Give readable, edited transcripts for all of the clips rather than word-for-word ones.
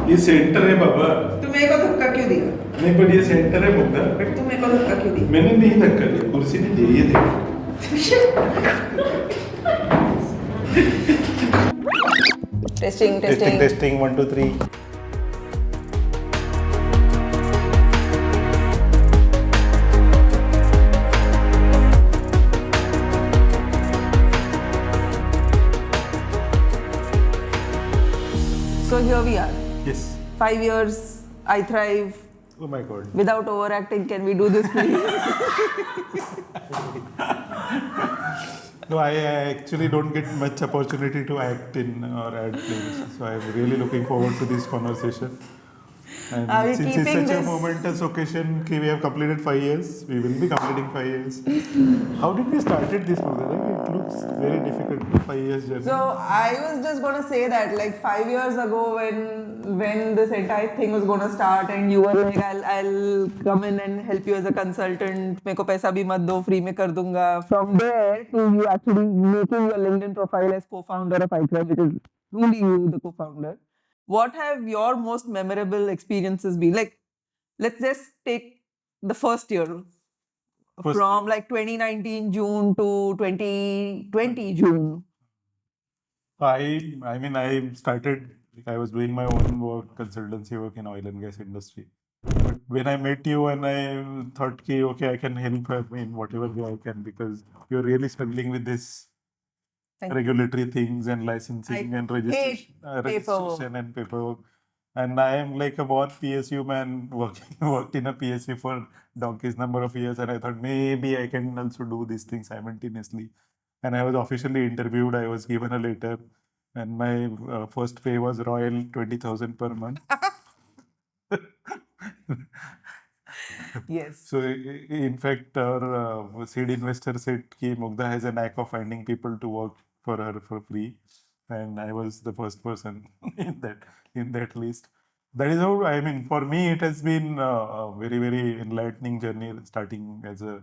ये सेंटर है बाबा. तू मेरे को धक्का क्यों दिया? नहीं but ये सेंटर है मुग्धा. बट तू मेरे को धक्का क्यों दिया? मैंने नहीं धक्का दिया, कुर्सी ने दी, ये देख. Testing 1 2 3. So here we are. Yes. 5 years, IThrive. Oh my god. Without overacting, can we do this please? No, I actually don't get much opportunity to act in or add plays. So I'm really looking forward to this conversation. And Are we since it's keeping such a this- momentous occasion, we have completed 5 years. We will be completing 5 years. How did we started this program? It looks very difficult. 5 years journey. So I was just gonna say that like 5 years ago when this entire thing was gonna start and you were like I'll come in and help you as a consultant, मेरे को पैसा भी मत दो, free में कर दूंगा. From there to you actually making your LinkedIn profile as co-founder of IThrive, which is truly you, the co-founder. What have your most memorable experiences been? Like, let's just take the first year. From like 2019 June to 2020 June. I mean, I started, like, I was doing my own work, consultancy work in oil and gas industry. But when I met you and I thought, okay, I can help in whatever way I can because you're really struggling with this Thank regulatory things and licensing I and hate registration and paperwork. And I am like a born PSU man worked in a PSU for donkey's number of years, and I thought maybe I can also do these things simultaneously. And I was officially interviewed. I was given a letter, and my first pay was royal 20,000 per month. Yes. So in fact, our seed investor said कि Mugdha has a knack of finding people to work for her for free, and I was the first person in that list. That is how, I mean, for me it has been a very enlightening journey, starting as a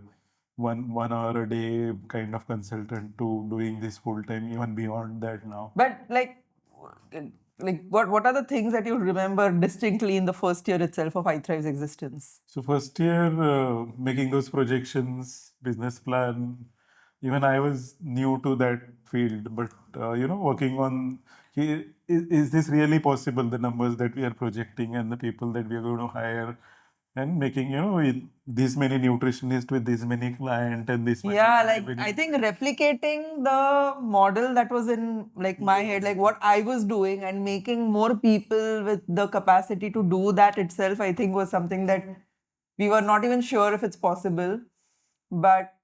one hour a day kind of consultant to doing this full time, even beyond that now. But like what are the things that you remember distinctly in the first year itself of iThrive's existence? So first year, making those projections, business plan, even I was new to that field, but working on, is this really possible, the numbers that we are projecting and the people that we are going to hire, and making, with this many nutritionists, with this many client and this much Yeah, like revenue. I think replicating the model that was in like my head, like what I was doing and making more people with the capacity to do that itself, I think was something that we were not even sure if it's possible. But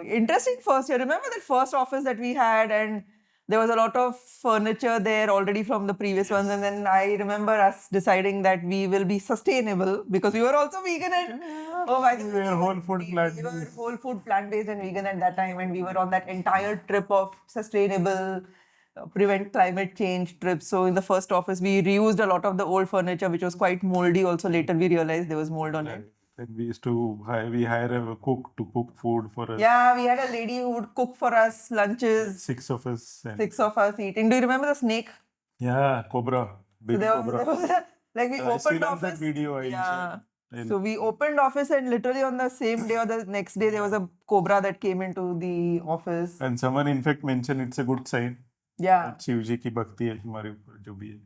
interesting first year. Remember that first office that we had, and there was a lot of furniture there already from the previous ones. And then I remember us deciding that we will be sustainable because we were also vegan and We were whole food plant-based. We were whole food plant-based and vegan at that time, and we were on that entire trip of sustainable, prevent climate change trips. So in the first office, we reused a lot of the old furniture, which was quite moldy. Also later we realized there was mold on it. And we used to hire a cook to cook food for us. Yeah, we had a lady who would cook for us lunches. 6 of us. And 6 of us eating. Do you remember the snake? yeah, cobra. Big There cobra. was like we I still opened have that office. video. Yeah. So we opened office and literally on the same day or the next day there was a cobra that came into the office. And someone in fact mentioned it's a good sign. Yeah. Shiv जी की भक्ति है तुम्हारे ऊपर जो भी है.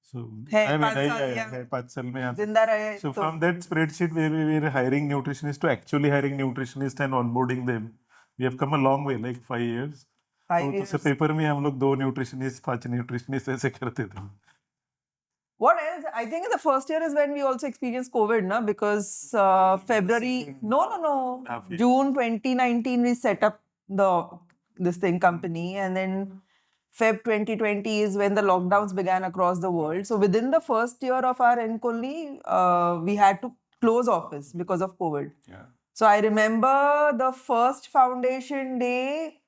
So है, I mean, 5 साल, yeah. है 5 साल में. जिंदा रहे. So from that spreadsheet where we were hiring nutritionists to actually hiring nutritionists and onboarding them, we have come a long way, like 5 years. 5 years. तो पेपर में हम लोग 2 nutritionists 5 nutritionists ऐसे करते थे. What else? I think in the first year is when we also experienced COVID, na? Because February, no, June 2019 we set up this company, and then Feb 2020 is when the lockdowns began across the world. So within the first year of our only, we had to close office because of COVID. Yeah. So I remember the first foundation day.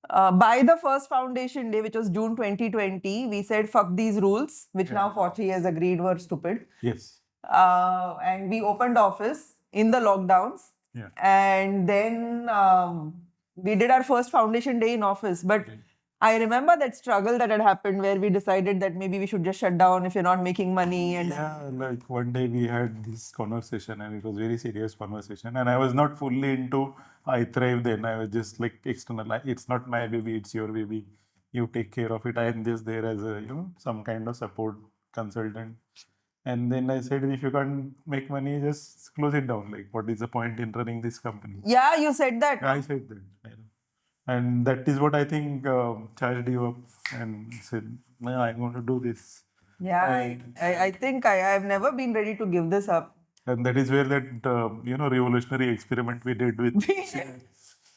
By the first foundation day, which was June 2020, we said, fuck these rules, which now Fauci has agreed were stupid. Yes. And we opened office in the lockdowns. Yeah. And then we did our first foundation day in office. But I remember that struggle that had happened where we decided that maybe we should just shut down if you're not making money. And Yeah, like one day we had this conversation and it was very serious conversation and I was not fully into IThrive then. I was just like external. It's not my baby, it's your baby. You take care of it. I am just there as a, some kind of support consultant. And then I said, if you can't make money, just close it down. Like, what is the point in running this company? yeah, you said that. I said that. I know. And that is what I think charged you up and said, no, I'm going to do this. Yeah, I think I've never been ready to give this up. And that is where that, revolutionary experiment we did with.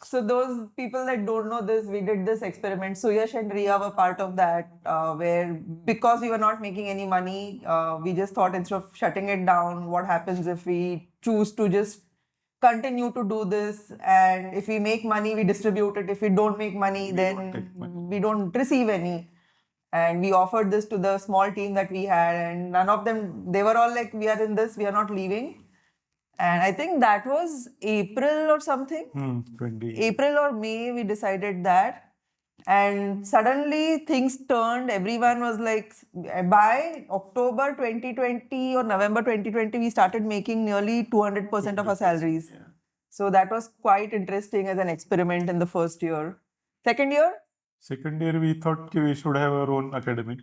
So those people that don't know this, we did this experiment. Suyash and Riya were part of that, where because we were not making any money, we just thought instead of shutting it down, what happens if we choose to just continue to do this, and if we make money, we distribute it. If we don't make money, then we don't receive any. And we offered this to the small team that we had, and none of them, they were all like, we are in this, we are not leaving. And I think that was April or something. 20. April or May, we decided that. And suddenly things turned. Everyone was like, by October 2020 or November 2020, we started making nearly 200% of our salaries. Yeah. So that was quite interesting as an experiment in the first year. Second year? Second year, we thought we should have our own academy.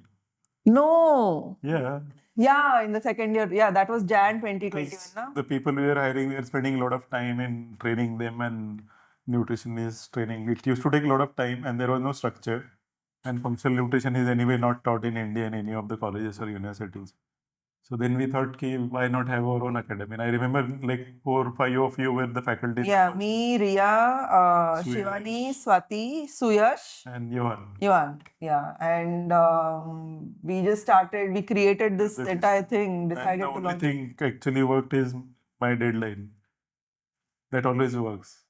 No. Yeah. Yeah, in the second year. Yeah, that was Jan 2021. Because Na? the people we were hiring, we were spending a lot of time in training them and nutritionist training. It used to take a lot of time and there was no structure. And functional nutrition is anyway not taught in India in any of the colleges or universities. So then we thought, why not have our own academy? And I remember like 4 or 5 of you were the faculty. Yeah, me, Riya, Shivani, Swati, Suyash, and Johan. Yuan. Yeah, and we just started, we created this entire thing, decided And the to only launch. thing actually worked is my deadline. That always works,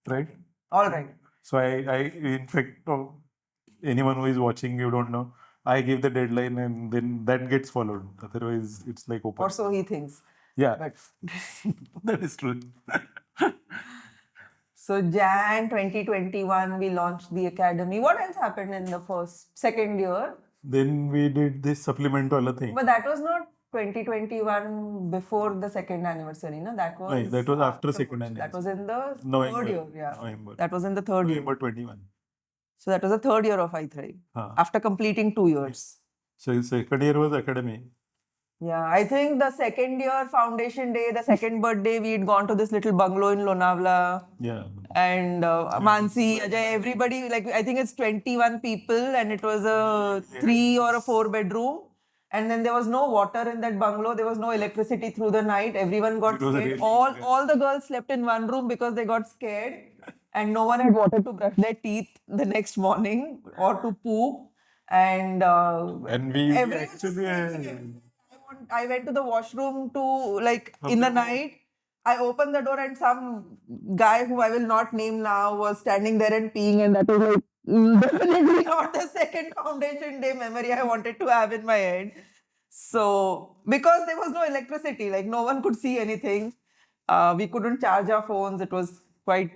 right? All right. So I in fact, anyone who is watching, you don't know, I give the deadline and then that gets followed. Otherwise, it's like open. Or so he thinks. Yeah, But that is true. so Jan 2021, we launched the academy. What else happened in the second year? Then we did this supplement wala thing. But that was not 2021 before the second anniversary, no? That was after second That was in the November. third year. Yeah. November. That was in the third year. November 21. So that was the third year of IThrive. Huh. After completing 2 years. So second year was academy. Yeah, I think the second year foundation day, the second birthday, we'd gone to this little bungalow in Lonavala. Yeah. And Mansi, Ajay, everybody, like I think it's 21 people and it was a 3 or a 4 bedroom. And then there was no water in that bungalow. There was no electricity through the night. Everyone got scared. All the girls slept in one room because they got scared. And no one had water to brush their teeth the next morning or to poop. And we everyone actually I went to the washroom to like in the night. I opened the door and some guy who I will not name now was standing there and peeing, and that was like definitely not the second foundation day memory I wanted to have in my head. So because there was no electricity, like no one could see anything, we couldn't charge our phones. It was quite,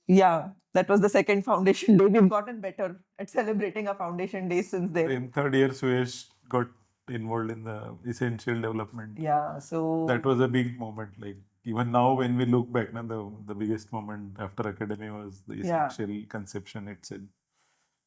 yeah. That was the second foundation day. We've gotten better at celebrating our foundation day since then. in third year, Suyesh got involved in the essential development. Yeah, so That was a big moment. Like even now, when we look back, the biggest moment after academy was the essential conception itself.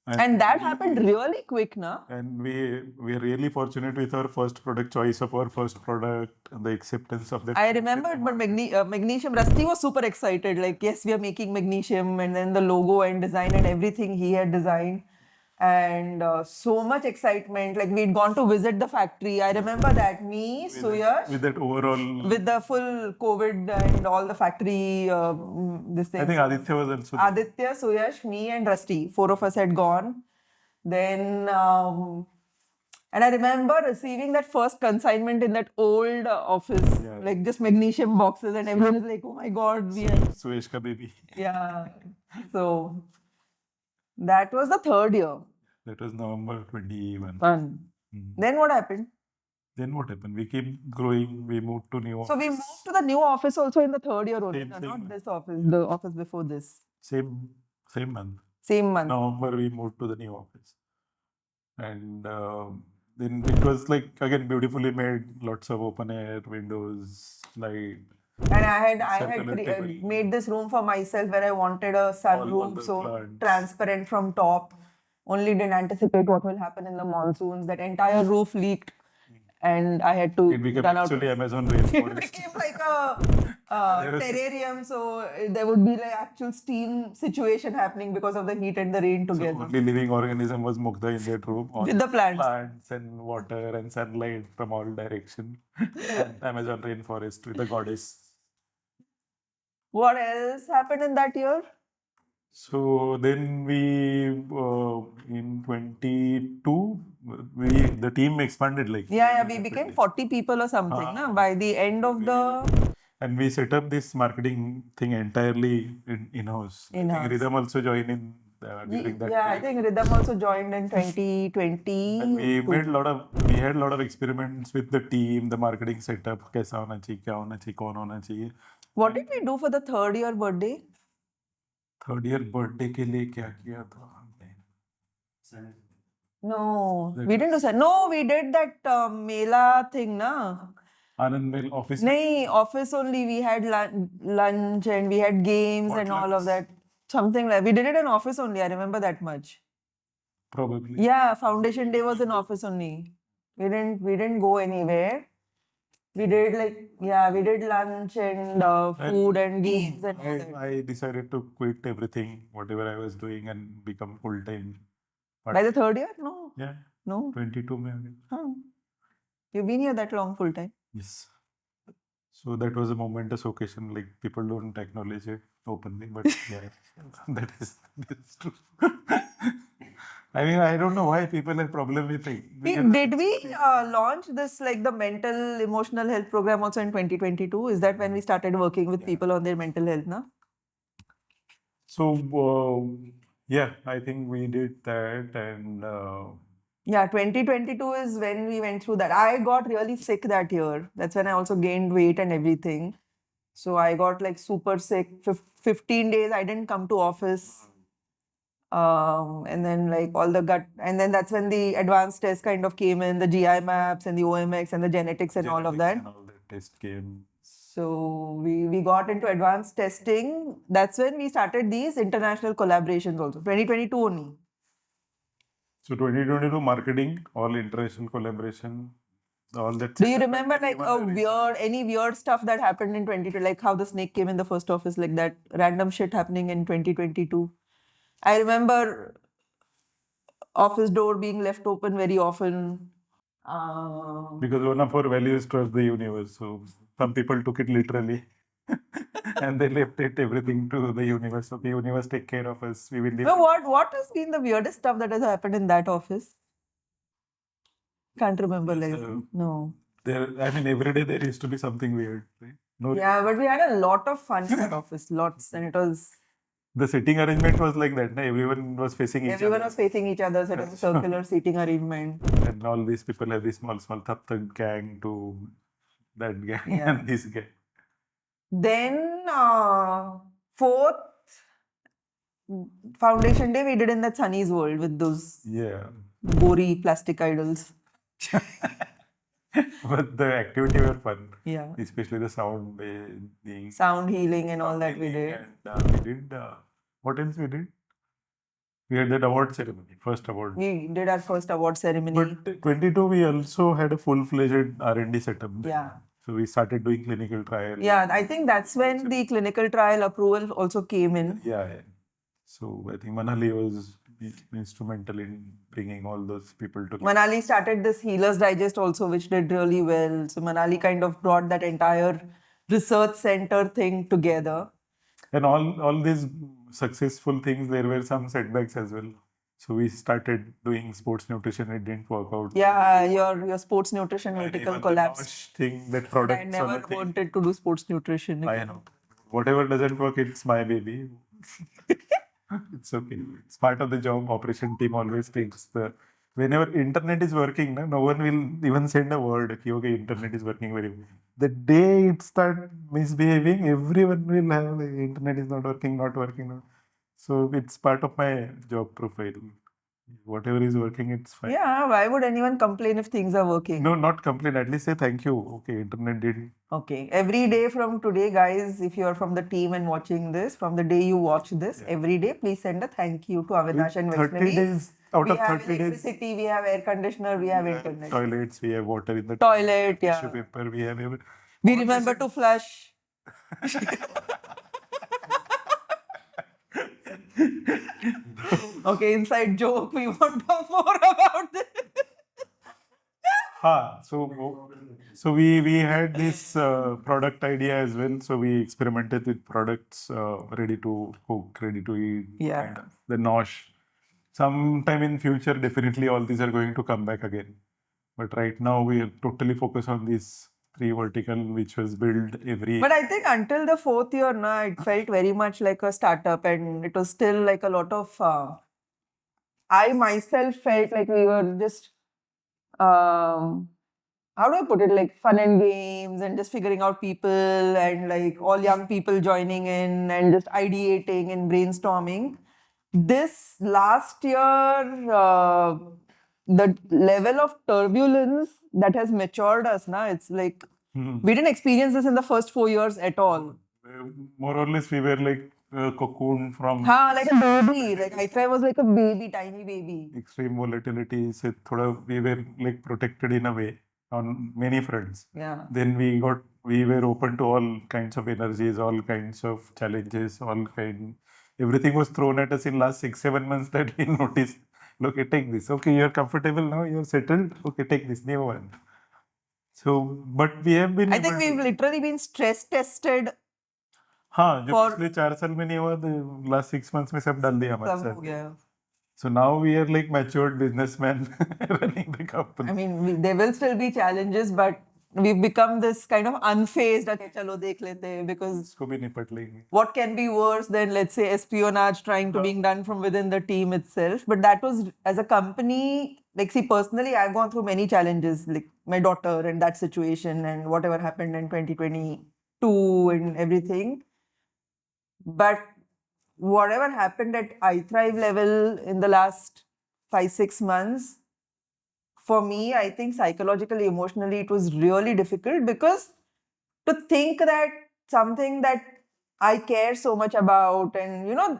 And that happened really quick, na? And we are really fortunate with our first product, choice of our first product, and the acceptance of that. I remembered, but magnesium, Rusty was super excited. Like, yes, we are making magnesium, and then the logo and design and everything he had designed. And so much excitement. Like, we'd gone to visit the factory. I remember that. Me, Suyash, with that overall, with the full COVID and all the factory, this thing. I think Aditya was also. Aditya, Suyash, me, and Rusty. 4 of us had gone. Then, and I remember receiving that first consignment in that old office, like just magnesium boxes, and everyone is like, "Oh my God, we are." Suyesh ka baby. Yeah. So that was the third year. That was November 21. Then what happened? Then what happened? We keep growing. We moved to new office. So we moved to the new office also in the third year only, not this office, the office before this. Same month. Same month. November we moved to the new office, and then it was like again beautifully made, lots of open air, windows, light, And I had circular table, made this room for myself where I wanted a all sunroom, the so plants. transparent from top. Only didn't anticipate what will happen in the monsoons. That entire roof leaked, and I had to It became run out. actually Amazon It rainforest. became like a There was- terrarium, so there would be like actual steam situation happening because of the heat and the rain So together. only living organism was Mugdha in that room. All With the plants. plants and water and sunlight from all direction. And Amazon rainforest with the goddess. What else happened in that year? So then we in 22 the team expanded like Yeah, we became 40 people or something. Na? By the end of the and we set up this marketing thing entirely in-house. I In-house. think Rhythm also joined in during that yeah, I period. think Rhythm also joined in 2020. And we had a lot of experiments with the team, the marketing setup, कैसा होना चाहिए, क्या होना चाहिए, कौन होना चाहिए. What did we do for the third year birthday? Third year birthday के लिए क्या किया था हमने? No, we didn't do that. No, we did that Mela thing, na? Anand Mill office. No, office only. We had lunch and we had games and all of Potlucks. that. Something like we did it in office only. I remember that much. Probably. Yeah, Foundation Day was in office only. We didn't go anywhere. We did we did lunch and food and games and all that. I decided to quit everything, whatever I was doing, and become full time. By the third year? No. Yeah, No. 22 में आ गए. Huh. You've been here that long full time? Yes. So that was a momentous occasion. Like people don't acknowledge it openly, but yeah, that's true. I mean, I don't know why people have problem with it. Did we launch this like the mental emotional health program also in 2022? Is that when we started working with people on their mental health, na? So yeah, I think we did that, and Yeah, 2022 is when we went through that. I got really sick that year. That's when I also gained weight and everything. So I got like super sick. 15 days I didn't come to office. And then like all the gut, and then that's when the advanced tests kind of came in, the GI maps and the OMX and the genetics and all of that. and all that test came. So we got into advanced testing. That's when we started these international collaborations also. 2022 only. So 2022 marketing, all international collaboration, all that. Do you remember like any weird stuff that happened in 2022, like how the snake came in the first office, like that random shit happening in 2022? I remember office door being left open very often. Because one of our values trust the universe. So some people took it literally. And they left it everything to the universe. So the universe take care of us. We will live. No, what has been the weirdest stuff that has happened in that office? Can't remember. No. I mean, every day there used to be something weird, right? No. Yeah, but we had a lot of fun in that office, lots, and it was. The sitting arrangement was like that. Everyone was facing each other. Everyone was facing each other, so it was a circular seating arrangement. And all these people have this small thug gang to that gang and this gang. Then fourth Foundation Day we did in that Sunny's World with those gory plastic idols. But the activity were fun. Yeah. Especially the sound healing and all that we did. And we did what else we did? We had that award ceremony, first award. We did our first award ceremony. But 22 we also had a full-fledged R&D setup. Yeah. So we started doing clinical trials. Yeah, I think that's when the clinical trial approval also came in. Yeah. So I think Manali was instrumental in bringing all those people together. Manali started this Healers Digest also, which did really well. So Manali kind of brought that entire research center thing together. And all these successful things, there were some setbacks as well. So we started doing sports nutrition. It didn't work out. Yeah, your sports nutrition vertical collapsed. That product. I never wanted to do sports nutrition. I know. Whatever doesn't work, it's my baby. It's okay. It's part of the job. Operation team always takes whenever internet is working, no one will even send a word. Okay, internet is working very well. The day it start misbehaving, everyone will have internet is not working. So it's part of my job profile. Whatever is working, it's fine. Yeah, why would anyone complain if things are working? No, not complain. At least say thank you. Okay, internet did. Okay. Every day from today, guys, if you are from the team and watching this, from the day you watch this, every day, please send a thank you to Avinash and 30 Vaishnavi. days out We of have 30 days. electricity, we have air conditioner, we have We have internet. toilets, we have water in the Toilet, yeah. tissue paper, we have everything. We remember to flush. Okay, inside joke. We won't talk more about this. So we had this product idea as well. So we experimented with products ready to cook, ready to eat. Yeah. And the nosh. Sometime in future, definitely all these are going to come back again. But right now we are totally focused on these 3 vertical, which was built every. But I think until the 4th year, it felt very much like a startup, and it was still like a lot of. I myself felt like we were just. How do I put it? Like fun and games, and just figuring out people, and like all young people joining in, and just ideating and brainstorming. This last year, the level of turbulence that has matured us, it's like we didn't experience this in the first 4 years at all. More or less, we were like cocoon from Like a baby. Like IThrive was like a baby, tiny baby. extreme volatility. So we were like protected in a way on many fronts. Yeah. Then we were open to all kinds of energies, all kinds of challenges, everything was thrown at us in last 6-7 months that we noticed. Look, take this. Okay, you're comfortable now, you're settled. Okay, take this new one. So, but we have been. I think we've literally been stress tested. हाँ, जो पिछले 4 साल में नहीं हुआ, the last 6 months में सब डाल दिया हमारे सब हो साथ. गया. So now we are like matured businessmen running the company. I mean, there will still be challenges, but we've become this kind of unfazed. Okay, chalo dekh lete hain, because इसको भी निपट लेंगे. what can be worse than, let's say, espionage trying to being done from within the team itself? But that was, as a company, like, see, personally, I've gone through many challenges, like my daughter and that situation and whatever happened in 2022 and everything. But whatever happened at iThrive level in the last 5-6 months, for me, I think psychologically, emotionally, it was really difficult, because to think that something that I care so much about, and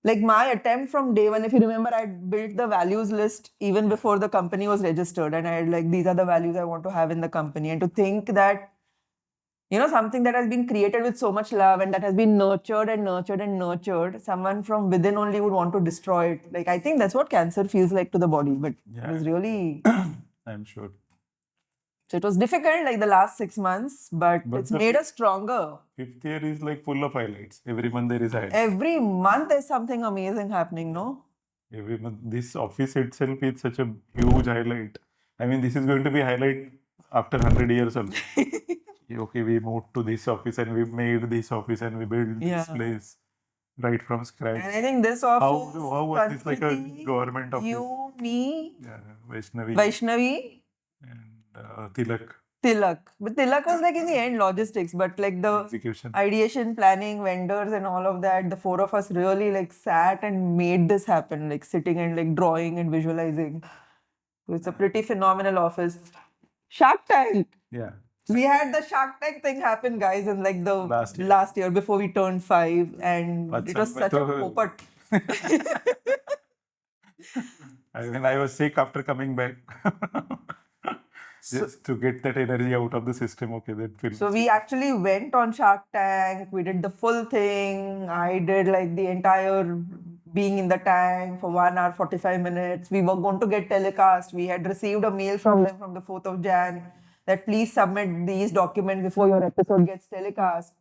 like my attempt from day one, if you remember, I built the values list even before the company was registered, and I had like, these are the values I want to have in the company. And to think that something that has been created with so much love and that has been nurtured and nurtured and nurtured, someone from within only would want to destroy it. Like, I think that's what cancer feels like to the body, but it was really. I'm sure. So it was difficult, like the last 6 months, but it's made us stronger. 5th year is like full of highlights. Every month there is a highlight. Every month there's something amazing happening, no? Every month, this office itself is such a huge highlight. I mean, this is going to be highlight after 100 years also. Okay, we moved to this office and we made this office and we built this place right from scratch. And I think this office. How was this like a government office? You, me, Vaishnavi, and Tilak. But Tilak was like in the end logistics, but like the Execution. Ideation, planning, vendors, and all of that, the 4 of us really like sat and made this happen, like sitting and like drawing and visualizing. So it's a pretty phenomenal office. Shark Tank. Yeah. We had the Shark Tank thing happen, guys, in like the last year before we turned 5, and it was such a popat. I mean, I was sick after coming back. Just to get that energy out of the system. Okay, that feels. So we actually went on Shark Tank. We did the full thing. I did like the entire being in the tank for 1 hour 45 minutes. We were going to get telecast. We had received a mail from them from the 4th of Jan that please submit these documents before your episode gets telecast.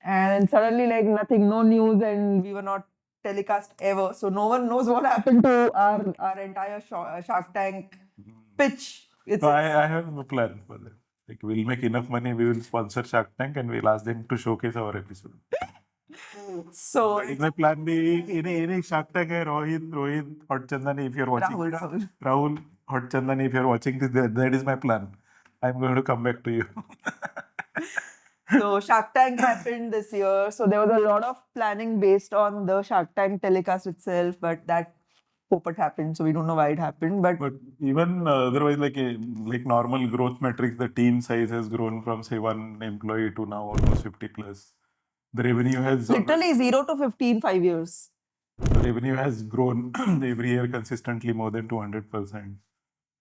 And suddenly, like nothing, no news, and we were not telecast ever. So no one knows what happened to our entire Shark Tank pitch. So I have a plan for that. Like, we'll make enough money, we will sponsor Shark Tank and we'll ask them to showcase our episode. So in my plan B, any Shark Tank hai, Rohit, Hot Chandani, if you're watching Rahul, Hot Chandani, if you're watching this, that is my plan. I'm going to come back to you. So Shark Tank happened this year. So there was a lot of planning based on the Shark Tank telecast itself, but that popet happened. So we don't know why it happened. But even otherwise, like normal growth metrics, the team size has grown from say 1 employee to now almost 50 plus. The revenue has literally 0 to 15, 5 years. the revenue has grown every year consistently more than 200%.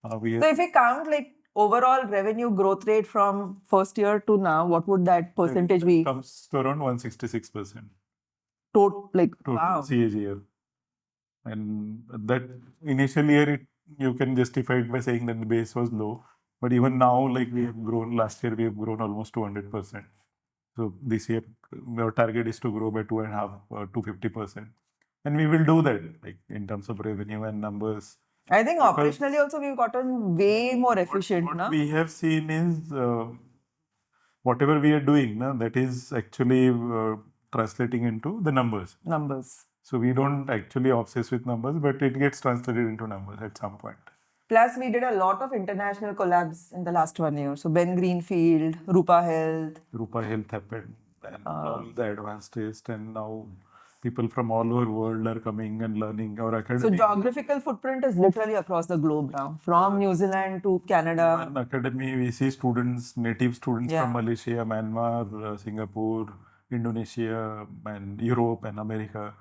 So if we count like overall revenue growth rate from first year to now, what would that percentage be? Comes to around 166%. Wow. CAGR. And that initial year you can justify it by saying that the base was low. But even now, like we have grown last year, we have grown almost 200%. So this year, our target is to grow by 2.5 to 50%. And we will do that, like in terms of revenue and numbers. I think operationally also we've gotten way more efficient. What we have seen is whatever we are doing, that is actually translating into the numbers. So we don't actually obsess with numbers, but it gets translated into numbers at some point. Plus, we did a lot of international collabs in the last 1 year. So Ben Greenfield, Rupa Health happened, and all the advanced test, and now people from all over world are coming and learning our academy. So geographical footprint is literally across the globe now, from New Zealand to Canada. In academy, we see students, native students from Malaysia, Myanmar, Singapore, Indonesia, and Europe and America.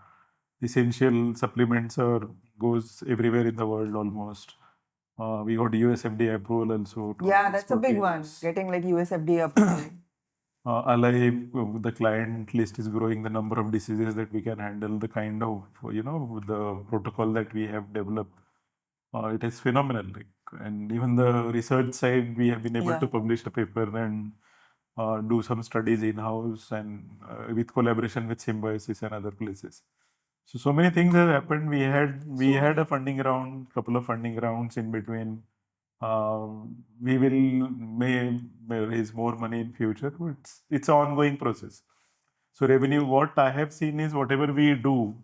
Essential supplements goes everywhere in the world almost. We got USFDA approval also. That's a big one. Getting like USFDA approval. Alive, the client list is growing, the number of diseases that we can handle, the kind of, the protocol that we have developed. It is phenomenal. And even the research side, we have been able to publish a paper and do some studies in-house and with collaboration with Symbiosis and other places. So many things have happened. We had a funding round, couple of funding rounds in between. We may raise more money in future. It's an ongoing process. So revenue, what I have seen is whatever we do,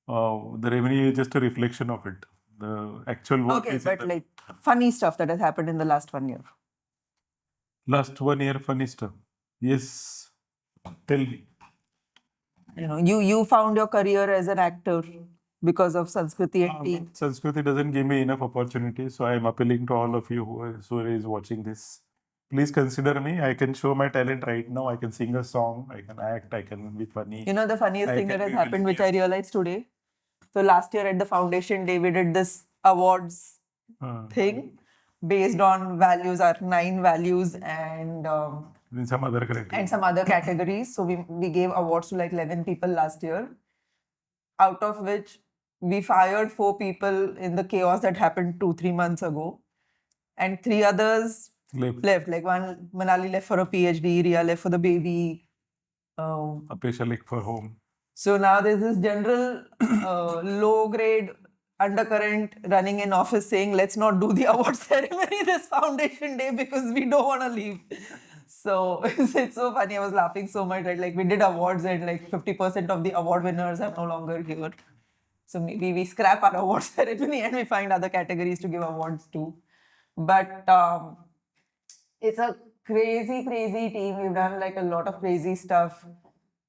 the revenue is just a reflection of it. The actual work is but like funny stuff that has happened in the last 1 year. Last 1 year, funny stuff. Yes, tell me. You found your career as an actor because of Sanskriti and team. Sanskriti doesn't give me enough opportunities, so I am appealing to all of you who is watching this. Please consider me. I can show my talent right now. I can sing a song. I can act. I can be funny. The funniest thing that has happened, which I realized today. So last year at the foundation day, we did this awards thing based on values, our 9 values and some other categories. So we gave awards to like 11 people last year, out of which we fired 4 people in the chaos that happened 2-3 months ago, and 3 others left. Like one, Manali left for a PhD, Ria left for the baby, Apesha left for home. So now there's this general low grade undercurrent running in office saying, let's not do the award ceremony this foundation day because we don't want to leave. So it's so funny. I was laughing so much, right? Like we did awards and like 50% of the award winners are no longer here. So maybe we scrap our award ceremony and we find other categories to give awards to. But it's a crazy team. We've done like a lot of crazy stuff.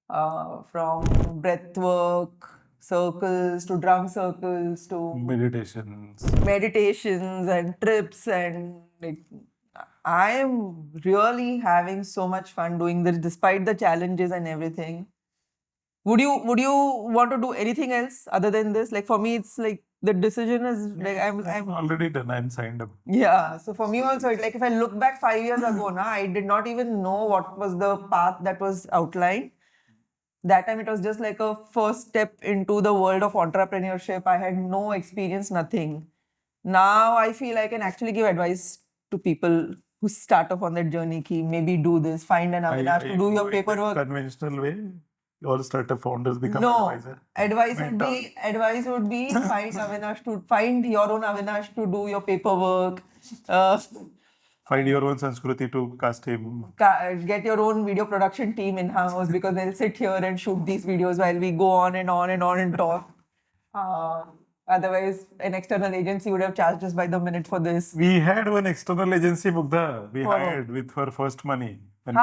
From breath work, circles to drum circles to meditations and trips, and like I am really having so much fun doing this despite the challenges and everything. Would you want to do anything else other than this? Like for me, it's like the decision is like I'm already done. I'm signed up. Yeah. So for me also, like if I look back 5 years ago, I did not even know what was the path that was outlined. That time it was just like a first step into the world of entrepreneurship. I had no experience, nothing. Now I feel I can actually give advice to people who start off on that journey. Ki maybe do this, find an Avinash to do your paperwork. Conventional way, all startup founders become advisor. Advice would be find your own Avinash to do your paperwork. Find your own Sanskriti to cast him. Get your own video production team in-house because they'll sit here and shoot these videos while we go on and on and on and talk. Otherwise, an external agency would have charged us by the minute for this. We had one external agency, Mugdha. We hired with her first money. And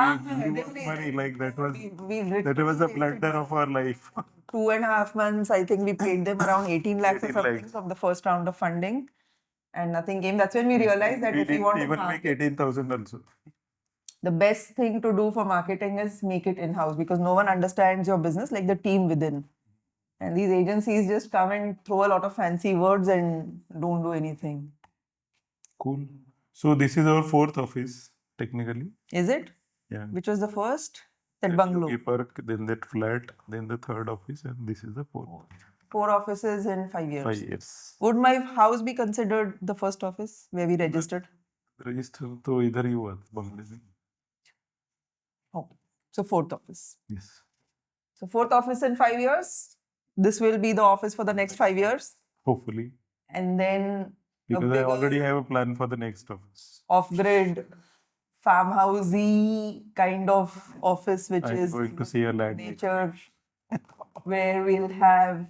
we won money. Like that was the blunder of our life. 2.5 months, I think we paid them around 18 lakhs or 18 something lakhs. from the first round of funding, and nothing came. That's when we realized that We if we didn't want to even make market, 18,000 also. the best thing to do for marketing is make it in-house, because no one understands your business like the team within. And these agencies just come and throw a lot of fancy words and don't do anything. Cool. So this is our fourth office, technically. Is it? Yeah. Which was the first? That Then bungalow. Yogi Park, then that flat, then the third office, and this is the fourth. 4 offices in 5 years. 5 years. Would my house be considered the first office where we registered? Register तो इधर ही हुआ बंगले में. Oh, so 4th office. Yes. So 4th office in 5 years. This will be the office for the next 5 years. Hopefully. And then because I already have a plan for the next office. Off-grid, farmhousey kind of office, which I'm is going to see a land. nature, where we'll have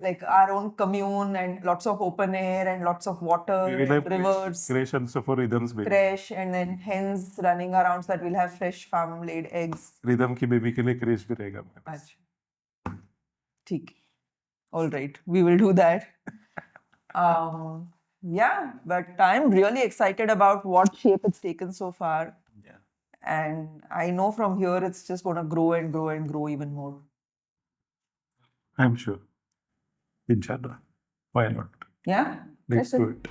like our own commune and lots of open air and lots of water, We will have rivers, creche also for Rhythm's baby. fresh, and then hens running around so that we'll have fresh farm laid eggs. Rhythm की baby के लिए creche भी रहेगा मेरे पास. अच्छा. ठीक. All right, we will do that. Yeah, but I'm really excited about what shape it's taken so far. Yeah. And I know from here it's just going to grow and grow and grow even more. I'm sure. Inshallah. Why not? Yeah? Let's do it.